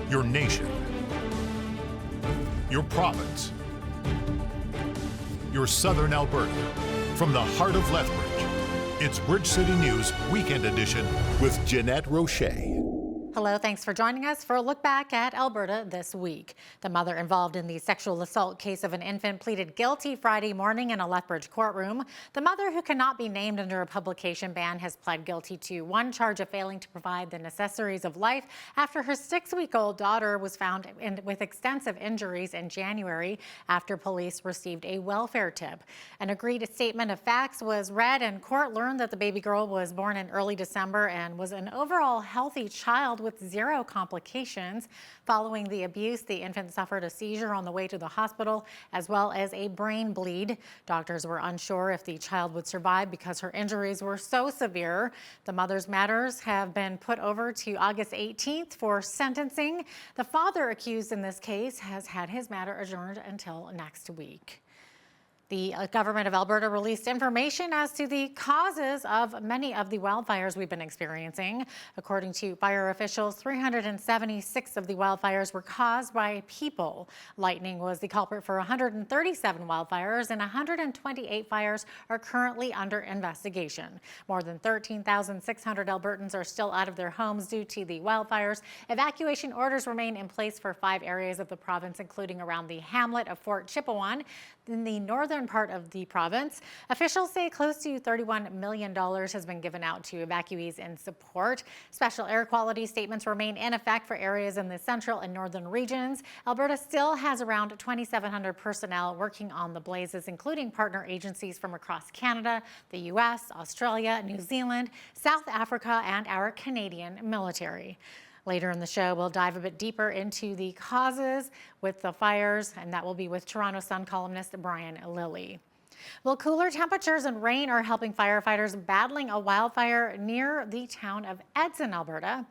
your nation, your province, your southern Alberta. From the heart of Lethbridge, it's Bridge City News Weekend Edition with Jeanette Roche. Hello, thanks for joining us for a look back at Alberta this week. The mother involved in the sexual assault case of an infant pleaded guilty Friday morning in a Lethbridge courtroom. The mother, who cannot be named under a publication ban, has pled guilty to one charge of failing to provide the necessaries of life after her 6-week-old daughter was found with extensive injuries in January after police received a welfare tip. An agreed statement of facts was read, and court learned that the baby girl was born in early December and was an overall healthy child with 0 complications. Following the abuse, the infant suffered a seizure on the way to the hospital, as well as a brain bleed. Doctors were unsure if the child would survive because her injuries were so severe. The mother's matters have been put over to August 18th for sentencing. The father accused in this case has had his matter adjourned until next week. The government of Alberta released information as to the causes of many of the wildfires we've been experiencing. According to fire officials, 376 of the wildfires were caused by people. Lightning was the culprit for 137 wildfires, and 128 fires are currently under investigation. More than 13,600 Albertans are still out of their homes due to the wildfires. Evacuation orders remain in place for 5 areas of the province, including around the hamlet of Fort Chipewyan in the northern part of the province. Officials say close to $31 million has been given out to evacuees in support. Special air quality statements remain in effect for areas in the central and northern regions. Alberta still has around 2,700 personnel working on the blazes, including partner agencies from across Canada, the U.S., Australia, New Zealand, South Africa, and our Canadian military. Later in the show, we'll dive a bit deeper into the causes with the fires, and that will be with Toronto Sun columnist Brian Lilly. Well, cooler temperatures and rain are helping firefighters battling a wildfire near the town of Edson, Alberta.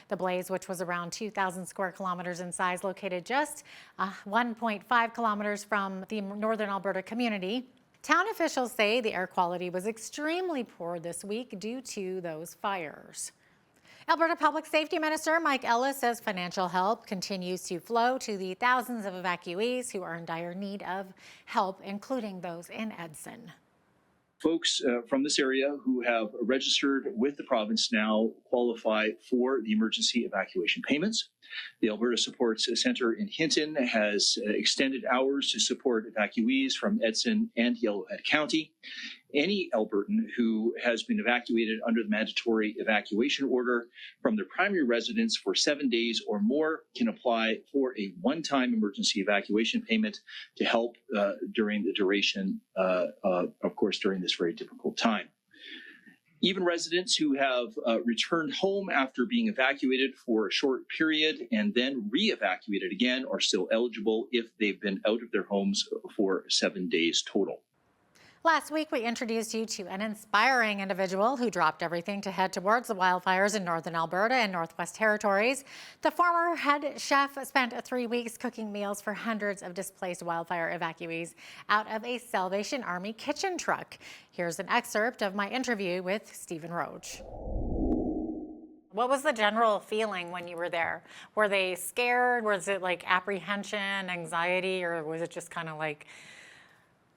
The blaze, which was around 2,000 square kilometers in size, located just 1.5 kilometers from the northern Alberta community. Town officials say the air quality was extremely poor this week due to those fires. Alberta Public Safety Minister Mike Ellis says financial help continues to flow to the thousands of evacuees who are in dire need of help, including those in Edson. Folks from this area who have registered with the province now qualify for the emergency evacuation payments. The Alberta Support Centre in Hinton has extended hours to support evacuees from Edson and Yellowhead County. Any Albertan who has been evacuated under the mandatory evacuation order from their primary residence for 7 days or more can apply for a one-time emergency evacuation payment to help during the duration, of course, during this very difficult time. Even residents who have returned home after being evacuated for a short period and then re-evacuated again are still eligible if they've been out of their homes for 7 days total. Last week, we introduced you to an inspiring individual who dropped everything to head towards the wildfires in northern Alberta and Northwest Territories. The former head chef spent 3 weeks cooking meals for hundreds of displaced wildfire evacuees out of a Salvation Army kitchen truck. Here's an excerpt of my interview with Stephen Roach. What was the general feeling when you were there? Were they scared? Was it like apprehension, anxiety, or was it just kind of like,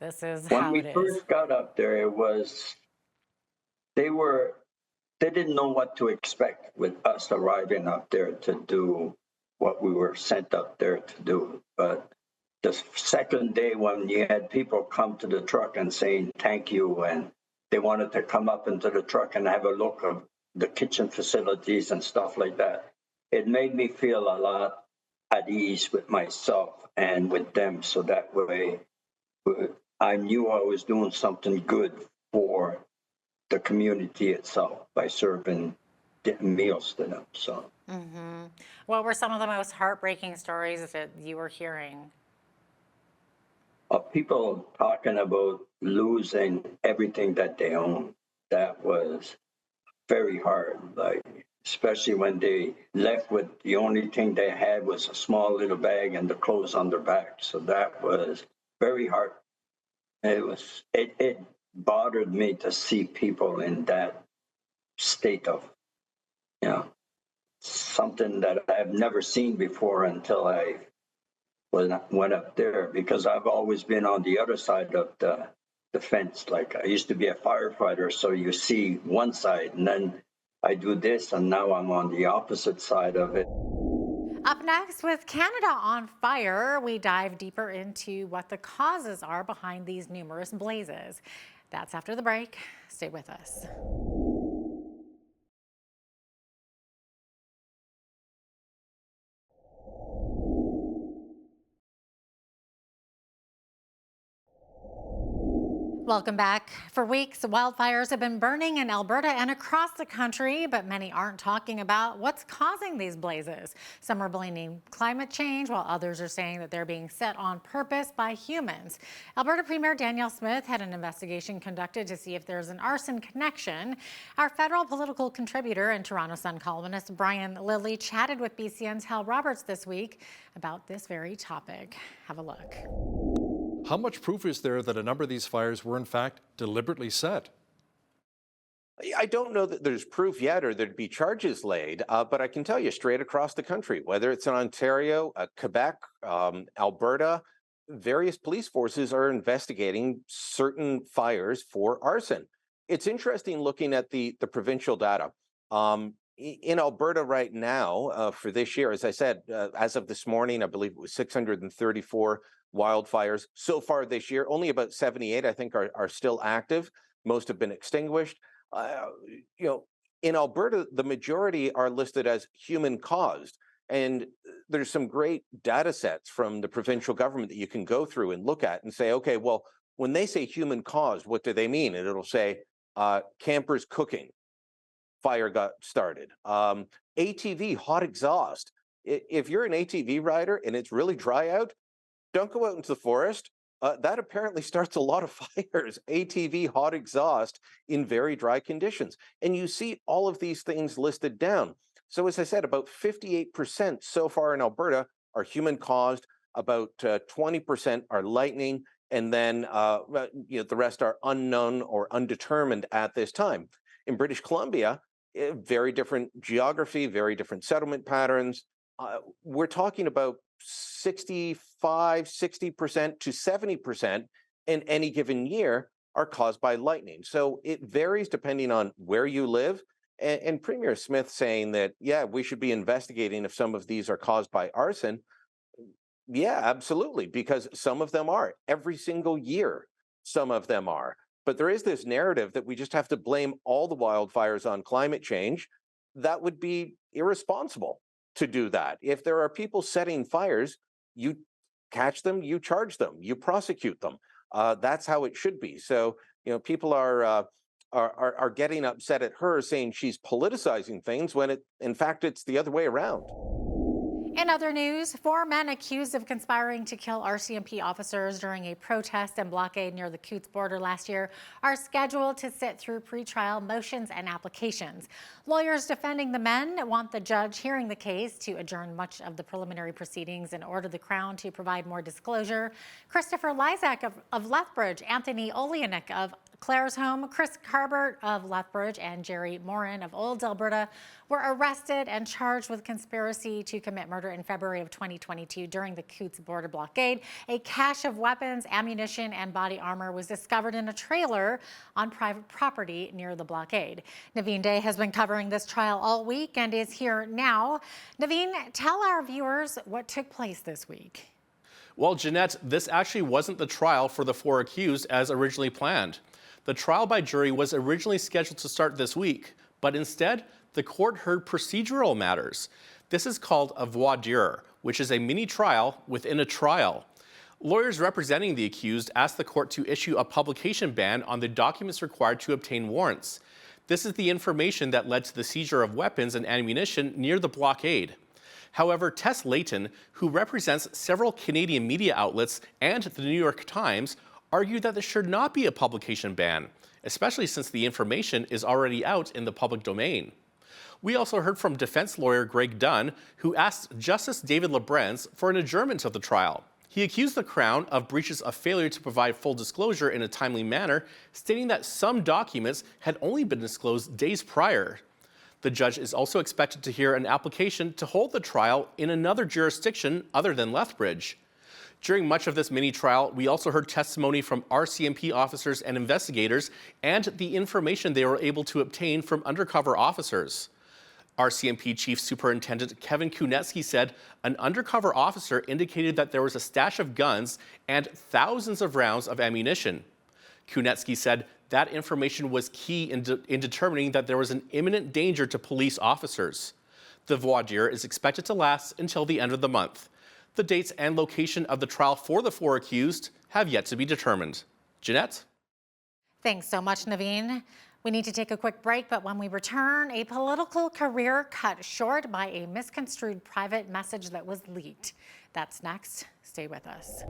this is how it is? When we first got up there, it was, they didn't know what to expect with us arriving up there to do what we were sent up there to do. But the second day, when you had people come to the truck and saying thank you, and they wanted to come up into the truck and have a look of the kitchen facilities and stuff like that, it made me feel a lot at ease with myself and with them. So that way, I knew I was doing something good for the community itself by serving meals to them. So, What were some of the most heartbreaking stories that you were hearing? People talking about losing everything that they own. That was very hard, like, especially when they left with the only thing they had was a small little bag and the clothes on their back. So that was very hard. It bothered me to see people in that state of, something that I've never seen before until I went up there, because I've always been on the other side of the fence. Like, I used to be a firefighter, so you see one side, and then I do this, and now I'm on the opposite side of it. Up next, with Canada on fire, we dive deeper into what the causes are behind these numerous blazes. That's after the break. Stay with us. Welcome back. For weeks, wildfires have been burning in Alberta and across the country, but many aren't talking about what's causing these blazes. Some are blaming climate change, while others are saying that they're being set on purpose by humans. Alberta Premier Danielle Smith had an investigation conducted to see if there's an arson connection. Our federal political contributor and Toronto Sun columnist Brian Lilly chatted with BCN's Hal Roberts this week about this very topic. Have a look. How much proof is there that a number of these fires were in fact deliberately set? I don't know that there's proof yet or there'd be charges laid, but I can tell you straight across the country, whether it's in Ontario, Quebec, Alberta, various police forces are investigating certain fires for arson. It's interesting looking at the provincial data. In Alberta right now, for this year, as I said, as of this morning, I believe it was 634 wildfires so far this year. Only about 78, I think, are still active. Most have been extinguished. In Alberta, the majority are listed as human caused. And there's some great data sets from the provincial government that you can go through and look at and say, okay, well, when they say human caused, what do they mean? And it'll say campers cooking, fire got started. ATV, hot exhaust. If you're an ATV rider and it's really dry out, don't go out into the forest. That apparently starts a lot of fires. ATV, hot exhaust in very dry conditions. And you see all of these things listed down. So as I said, about 58% so far in Alberta are human caused, about 20% are lightning, and then the rest are unknown or undetermined at this time. In British Columbia, very different geography, very different settlement patterns. We're talking about 60% to 70% in any given year are caused by lightning. So it varies depending on where you live. And Premier Smith saying that, yeah, we should be investigating if some of these are caused by arson. Yeah, absolutely, because some of them are. Every single year, some of them are. But there is this narrative that we just have to blame all the wildfires on climate change. That would be irresponsible to do that. If there are people setting fires, you catch them, you charge them, you prosecute them. That's how it should be. So, people are getting upset at her, saying she's politicizing things when in fact, it's the other way around. In other news, 4 men accused of conspiring to kill RCMP officers during a protest and blockade near the Coutts border last year are scheduled to sit through pretrial motions and applications. Lawyers defending the men want the judge hearing the case to adjourn much of the preliminary proceedings and order the Crown to provide more disclosure. Christopher Lysak of Lethbridge, Anthony Oleanick of Clare's Home, Chris Carbert of Lethbridge, and Jerry Morin of Olds, Alberta, were arrested and charged with conspiracy to commit murder in February of 2022 during the Coutts border blockade. A cache of weapons, ammunition, and body armor was discovered in a trailer on private property near the blockade. Naveen Day has been covering this trial all week and is here now. Naveen, tell our viewers what took place this week. Well, Jeanette, this actually wasn't the trial for the 4 accused as originally planned. The trial by jury was originally scheduled to start this week, but instead, the court heard procedural matters. This is called a voir dire, which is a mini trial within a trial. Lawyers representing the accused asked the court to issue a publication ban on the documents required to obtain warrants. This is the information that led to the seizure of weapons and ammunition near the blockade. However, Tess Layton, who represents several Canadian media outlets and the New York Times, argued that there should not be a publication ban, especially since the information is already out in the public domain. We also heard from defense lawyer Greg Dunn, who asked Justice David Lebrenz for an adjournment of the trial. He accused the Crown of breaches of failure to provide full disclosure in a timely manner, stating that some documents had only been disclosed days prior. The judge is also expected to hear an application to hold the trial in another jurisdiction other than Lethbridge. During much of this mini-trial, we also heard testimony from RCMP officers and investigators and the information they were able to obtain from undercover officers. RCMP Chief Superintendent Kevin Kunetsky said an undercover officer indicated that there was a stash of guns and thousands of rounds of ammunition. Kunetsky said that information was key in determining that there was an imminent danger to police officers. The voir dire is expected to last until the end of the month. The dates and location of the trial for the 4 accused have yet to be determined. Jeanette? Thanks so much, Naveen. We need to take a quick break, but when we return, a political career cut short by a misconstrued private message that was leaked. That's next. Stay with us.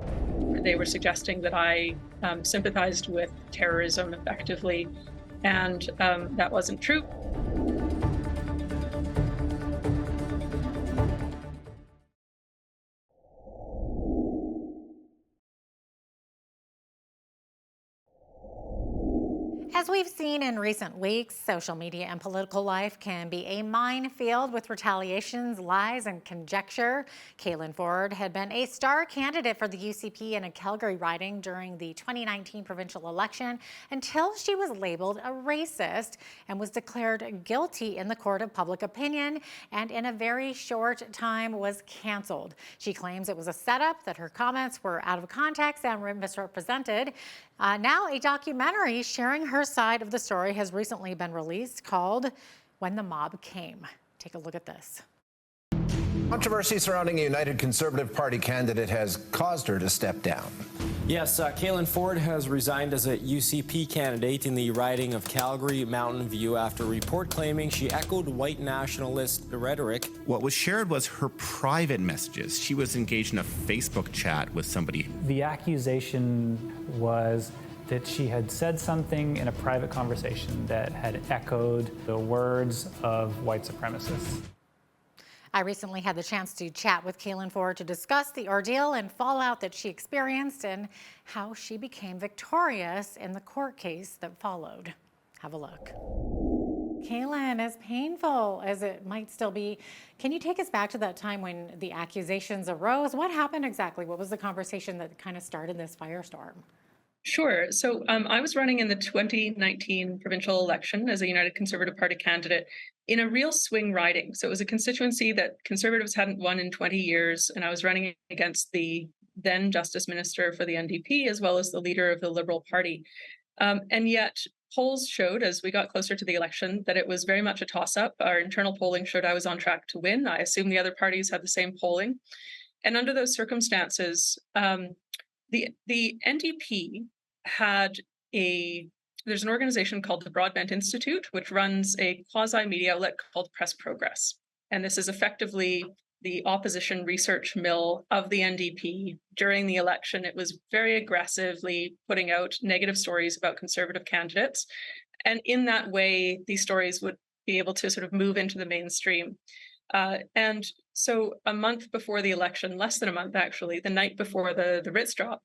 They were suggesting that I sympathized with terrorism effectively, and that wasn't true. As we've seen in recent weeks, social media and political life can be a minefield with retaliations, lies, and conjecture. Caitlin Ford had been a star candidate for the UCP in a Calgary riding during the 2019 provincial election until she was labeled a racist and was declared guilty in the court of public opinion, and in a very short time was canceled. She claims it was a setup, that her comments were out of context and misrepresented. Now a documentary sharing her side of the story has recently been released called When the Mob Came. Take a look at this. Controversy surrounding a United Conservative Party candidate has caused her to step down. Yes, Caitlin Ford has resigned as a UCP candidate in the riding of Calgary Mountain View after a report claiming she echoed white nationalist rhetoric. What was shared was her private messages. She was engaged in a Facebook chat with somebody. The accusation was that she had said something in a private conversation that had echoed the words of white supremacists. I recently had the chance to chat with Caitlin Ford to discuss the ordeal and fallout that she experienced and how she became victorious in the court case that followed. Have a look. Caitlin, as painful as it might still be, can you take us back to that time when the accusations arose? What happened exactly? What was the conversation that kind of started this firestorm? Sure. So I was running in the 2019 provincial election as a United Conservative Party candidate in a real swing riding. So it was a constituency that Conservatives hadn't won in 20 years, and I was running against the then Justice Minister for the NDP, as well as the leader of the Liberal Party. And yet polls showed, as we got closer to the election, that it was very much a toss-up. Our internal polling showed I was on track to win. I assume the other parties had the same polling. And under those circumstances, the NDP had there's an organization called the Broadbent Institute, which runs a quasi-media outlet called Press Progress. And this is effectively the opposition research mill of the NDP. During the election, it was very aggressively putting out negative stories about Conservative candidates. And in that way, these stories would be able to sort of move into the mainstream. And so a month before the election, less than a month actually, the night before the writs drop,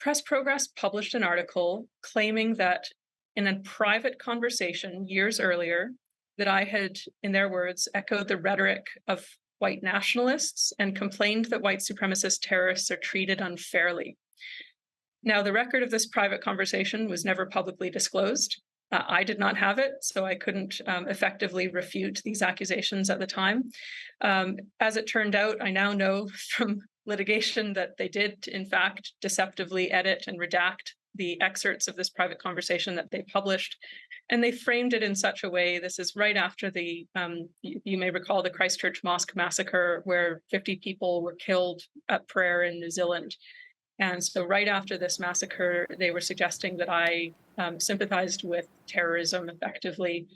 Press Progress published an article claiming that in a private conversation years earlier, that I had, in their words, echoed the rhetoric of white nationalists and complained that white supremacist terrorists are treated unfairly. Now, the record of this private conversation was never publicly disclosed. I did not have it, so I couldn't effectively refute these accusations at the time. As it turned out, I now know from litigation that they did, in fact, deceptively edit and redact the excerpts of this private conversation that they published. And they framed it in such a way, this is right after the, you may recall the Christchurch Mosque massacre, where 50 people were killed at prayer in New Zealand. And so right after this massacre, they were suggesting that I sympathized with terrorism effectively.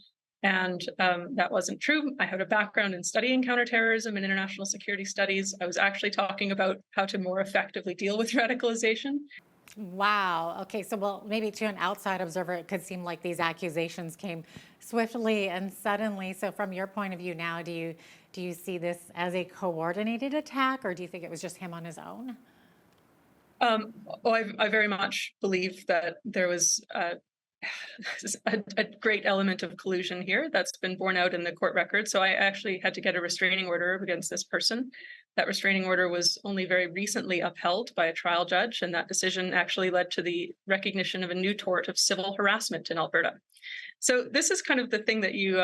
And that wasn't true. I had a background in studying counterterrorism and international security studies. I was actually talking about how to more effectively deal with radicalization. Wow. Okay. So, well, maybe to an outside observer, it could seem like these accusations came swiftly and suddenly. So from your point of view now, do you see this as a coordinated attack, or do you think it was just him on his own? I very much believe that there was a great element of collusion here that's been borne out in the court record. So I actually had to get a restraining order against this person. That restraining order was only very recently upheld by a trial judge, and that decision actually led to the recognition of a new tort of civil harassment in Alberta. So this is kind of the thing that you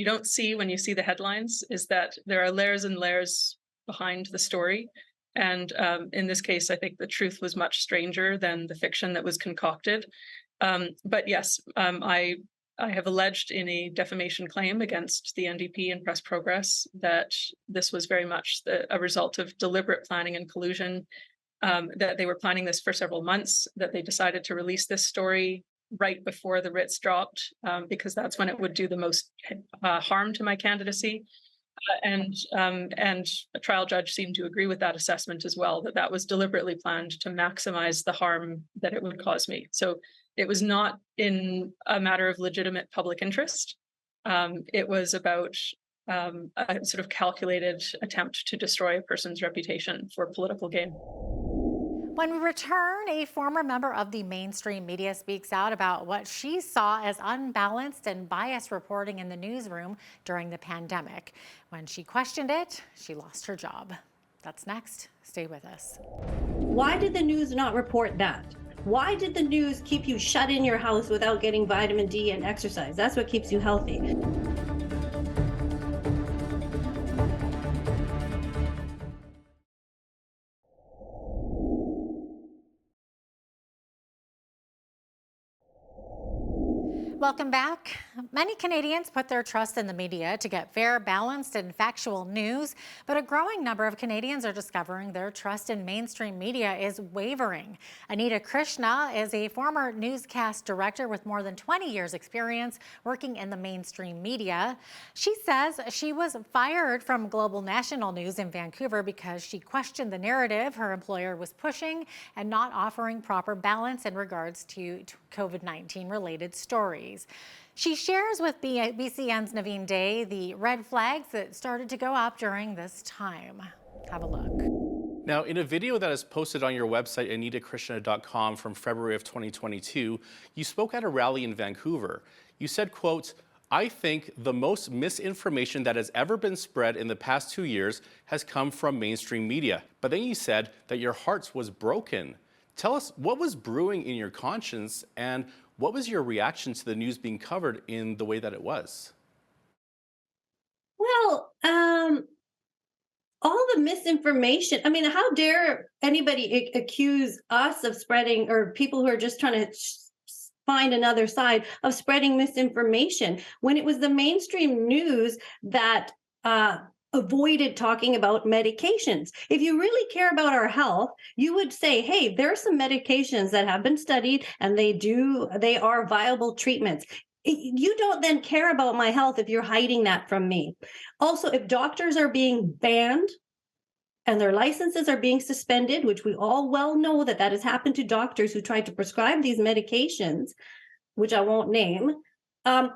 don't see when you see the headlines, is that there are layers and layers behind the story. And in this case, I think the truth was much stranger than the fiction that was concocted. But yes, I have alleged in a defamation claim against the NDP and Press Progress that this was very much a result of deliberate planning and collusion, that they were planning this for several months, that they decided to release this story right before the writs dropped, because that's when it would do the most harm to my candidacy. And a trial judge seemed to agree with that assessment as well, that was deliberately planned to maximize the harm that it would cause me. So it was not in a matter of legitimate public interest. It was about a sort of calculated attempt to destroy a person's reputation for political gain. When we return, a former member of the mainstream media speaks out about what she saw as unbalanced and biased reporting in the newsroom during the pandemic. When she questioned it, she lost her job. That's next. Stay with us. Why did the news not report that? Why did the news keep you shut in your house without getting vitamin D and exercise? That's what keeps you healthy. Welcome back. Many Canadians put their trust in the media to get fair, balanced, and factual news, but a growing number of Canadians are discovering their trust in mainstream media is wavering. Anita Krishna is a former newscast director with more than 20 years' experience working in the mainstream media. She says she was fired from Global National News in Vancouver because she questioned the narrative her employer was pushing and not offering proper balance in regards to COVID-19 related stories. She shares with BCN's Naveen Day the red flags that started to go up during this time. Have a look. Now, in a video that is posted on your website, anitakrishna.com, from February of 2022, you spoke at a rally in Vancouver. You said, quote, "I think the most misinformation that has ever been spread in the past 2 years has come from mainstream media." But then you said that your heart was broken. Tell us what was brewing in your conscience, and what was your reaction to the news being covered in the way that it was? Well, all the misinformation. I mean, how dare anybody accuse us of spreading, or people who are just trying to find another side, of spreading misinformation, when it was the mainstream news that avoided talking about medications. If you really care about our health, you would say, hey, there are some medications that have been studied and they are viable treatments. You don't then care about my health if you're hiding that from me. Also, if doctors are being banned and their licenses are being suspended, which we all well know that has happened to doctors who tried to prescribe these medications, which I won't name,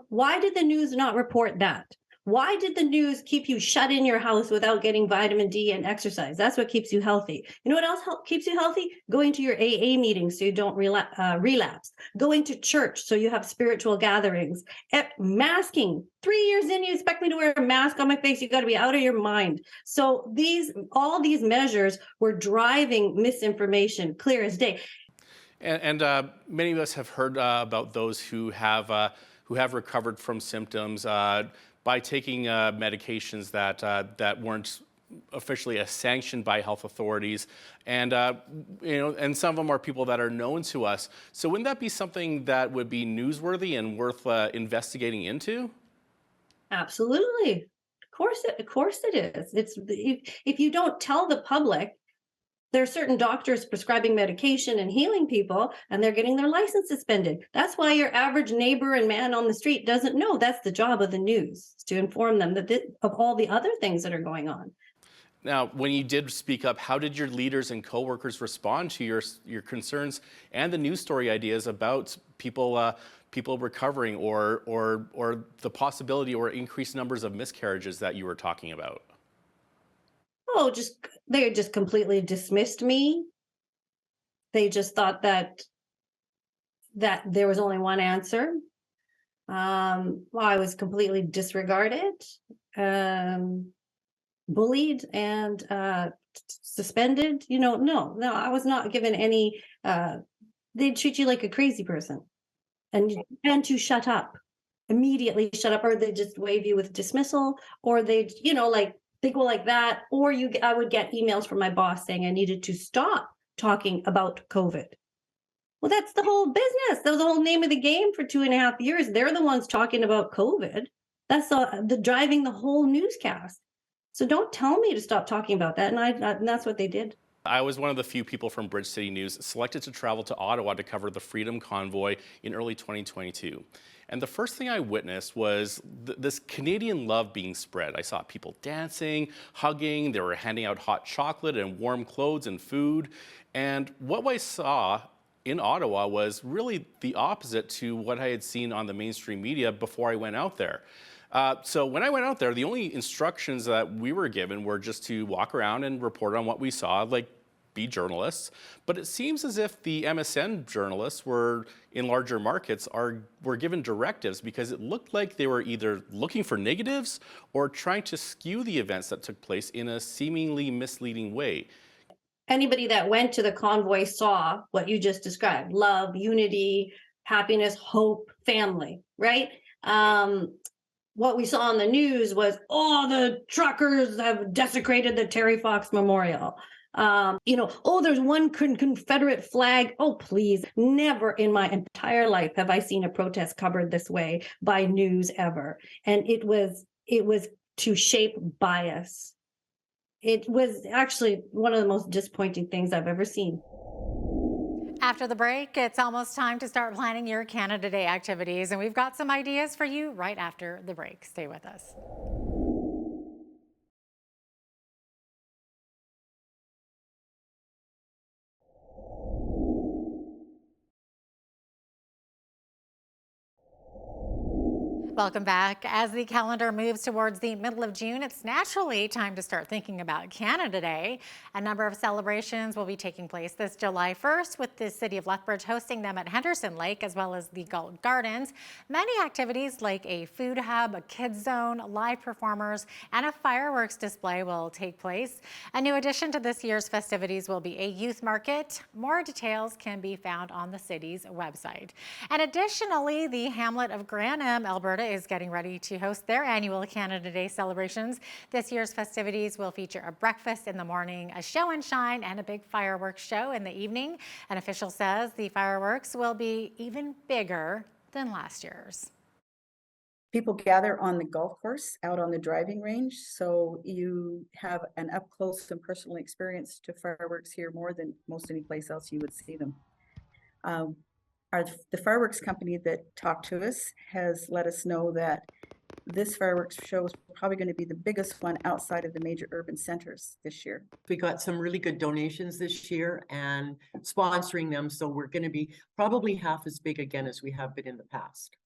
why did the news not report that? Why did the news keep you shut in your house without getting vitamin D and exercise? That's what keeps you healthy. You know what else keeps you healthy? Going to your AA meetings so you don't relapse. Going to church so you have spiritual gatherings. Masking. 3 years in, you expect me to wear a mask on my face? You got to be out of your mind. So all these measures were driving misinformation, clear as day. And many of us have heard about those who have recovered from symptoms by taking medications that weren't officially sanctioned by health authorities, and and some of them are people that are known to us. So wouldn't that be something that would be newsworthy and worth investigating into? Absolutely, of course it is. It's if you don't tell the public. There are certain doctors prescribing medication and healing people, and they're getting their license suspended. That's why your average neighbor and man on the street doesn't know. That's the job of the news, to inform them of all the other things that are going on. Now, when you did speak up, how did your leaders and coworkers respond to your concerns and the news story ideas about people recovering, or the possibility or increased numbers of miscarriages that you were talking about? Oh, they just completely dismissed me. They just thought that that there was only one answer. I was completely disregarded, bullied, and suspended. No, I was not given any. They treat you like a crazy person, and to shut up, immediately shut up, or they just wave you with dismissal, or they, like they go like that, or I would get emails from my boss saying I needed to stop talking about COVID. Well, that's the whole business. That was the whole name of the game for 2.5 years. They're the ones talking about COVID. That's the driving the whole newscast. So don't tell me to stop talking about that. And that's what they did. I was one of the few people from Bridge City News selected to travel to Ottawa to cover the Freedom Convoy in early 2022. And the first thing I witnessed was this Canadian love being spread. I saw people dancing, hugging, they were handing out hot chocolate and warm clothes and food. And what I saw in Ottawa was really the opposite to what I had seen on the mainstream media before I went out there. So when I went out there, the only instructions that we were given were just to walk around and report on what we saw, like be journalists. But it seems as if the MSN journalists were in larger markets were given directives, because it looked like they were either looking for negatives or trying to skew the events that took place in a seemingly misleading way. Anybody that went to the convoy saw what you just described: love, unity, happiness, hope, family, right? What we saw on the news was, the truckers have desecrated the Terry Fox Memorial. There's one Confederate flag. Oh, please. Never in my entire life have I seen a protest covered this way by news ever. And it was to shape bias. It was actually one of the most disappointing things I've ever seen. After the break, it's almost time to start planning your Canada Day activities, and we've got some ideas for you right after the break. Stay with us. Welcome back. As the calendar moves towards the middle of June, it's naturally time to start thinking about Canada Day. A number of celebrations will be taking place this July 1st, with the city of Lethbridge hosting them at Henderson Lake as well as the Galt Gardens. Many activities like a food hub, a kids zone, live performers, and a fireworks display will take place. A new addition to this year's festivities will be a youth market. More details can be found on the city's website. And additionally, the hamlet of Granham, Alberta, is getting ready to host their annual Canada Day celebrations. This year's festivities will feature a breakfast in the morning, a show and shine, and a big fireworks show in the evening. An official says the fireworks will be even bigger than last year's. People gather on the golf course out on the driving range, so you have an up close and personal experience to fireworks here more than most any place else you would see them. The fireworks company that talked to us has let us know that this fireworks show is probably going to be the biggest one outside of the major urban centers this year. We got some really good donations this year and sponsoring them, so we're going to be probably half as big again as we have been in the past.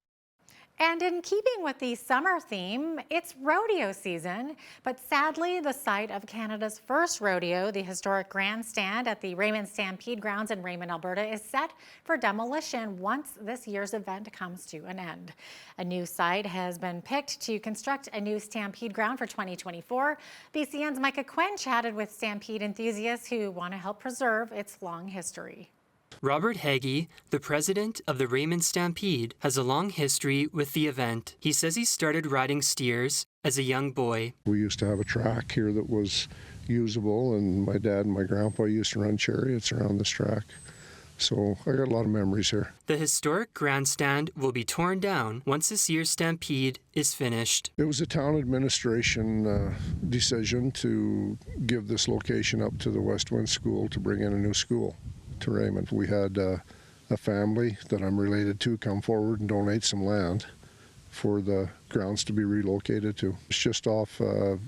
And in keeping with the summer theme, it's rodeo season, but sadly, the site of Canada's first rodeo, the historic grandstand at the Raymond Stampede Grounds in Raymond, Alberta, is set for demolition once this year's event comes to an end. A new site has been picked to construct a new Stampede ground for 2024. BCN's Micah Quinn chatted with Stampede enthusiasts who want to help preserve its long history. Robert Hagee, the president of the Raymond Stampede, has a long history with the event. He says he started riding steers as a young boy. We used to have a track here that was usable, and my dad and my grandpa used to run chariots around this track. So I got a lot of memories here. The historic grandstand will be torn down once this year's Stampede is finished. It was a town administration decision to give this location up to the West Wind School to bring in a new school to Raymond. We had a family that I'm related to come forward and donate some land for the grounds to be relocated to. It's just off the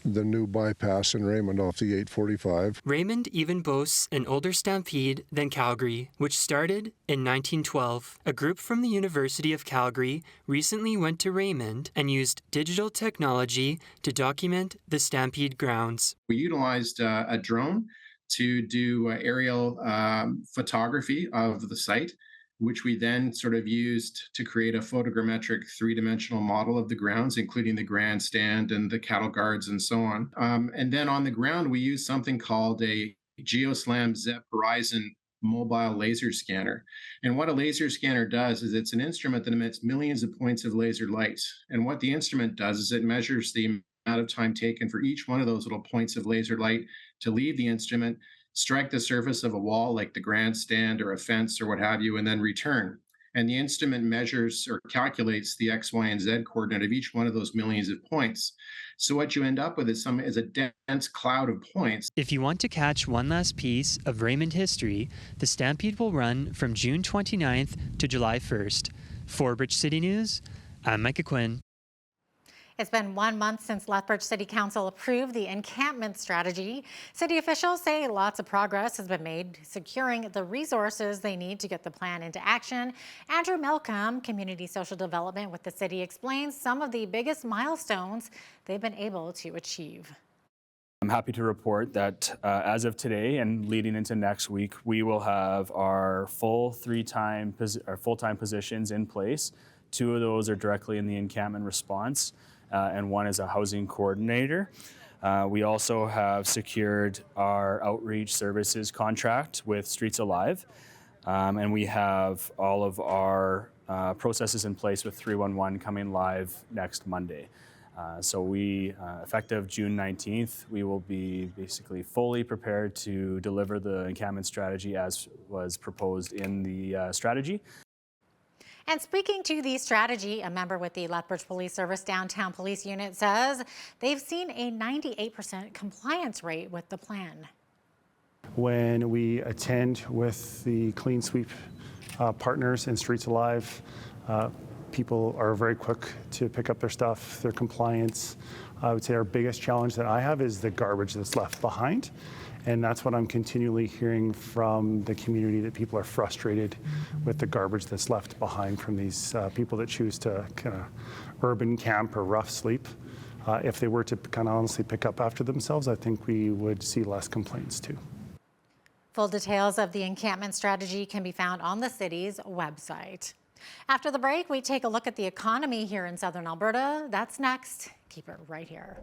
new bypass in Raymond off the 845. Raymond even boasts an older Stampede than Calgary, which started in 1912. A group from the University of Calgary recently went to Raymond and used digital technology to document the Stampede grounds. We utilized a drone to do aerial photography of the site which we then sort of used to create a photogrammetric three-dimensional model of the grounds, including the grandstand and the cattle guards and so on. And then on the ground, we used something called a GeoSlam ZEP Horizon mobile laser scanner. And what a laser scanner does is it's an instrument that emits millions of points of laser light. And what the instrument does is it measures the amount of time taken for each one of those little points of laser light to leave the instrument, strike the surface of a wall like the grandstand or a fence or what have you, and then return. And the instrument measures or calculates the X, Y, and Z coordinate of each one of those millions of points. So what you end up with is a dense cloud of points. If you want to catch one last piece of Raymond history, the Stampede will run from June 29th to July 1st. For Bridge City News, I'm Micah Quinn. It's been 1 month since Lethbridge City Council approved the encampment strategy. City officials say lots of progress has been made securing the resources they need to get the plan into action. Andrew Malcolm, Community Social Development with the city, explains some of the biggest milestones they've been able to achieve. I'm happy to report that as of today and leading into next week, we will have our full-time positions in place. 2 of those are directly in the encampment response. And 1 is a housing coordinator. We also have secured our outreach services contract with Streets Alive, and we have all of our processes in place with 311 coming live next Monday. So we, effective June 19th, we will be basically fully prepared to deliver the encampment strategy as was proposed in the strategy. And speaking to the strategy, a member with the Lethbridge Police Service Downtown Police Unit says they've seen a 98% compliance rate with the plan. When we attend with the Clean Sweep partners in Streets Alive, people are very quick to pick up their stuff, their compliance. I would say our biggest challenge that I have is the garbage that's left behind. And that's what I'm continually hearing from the community, that people are frustrated with the garbage that's left behind from these people that choose to kind of urban camp or rough sleep. If they were to kind of honestly pick up after themselves, I think we would see less complaints too. Full details of the encampment strategy can be found on the city's website. After the break, we take a look at the economy here in southern Alberta. That's next. Keep it right here.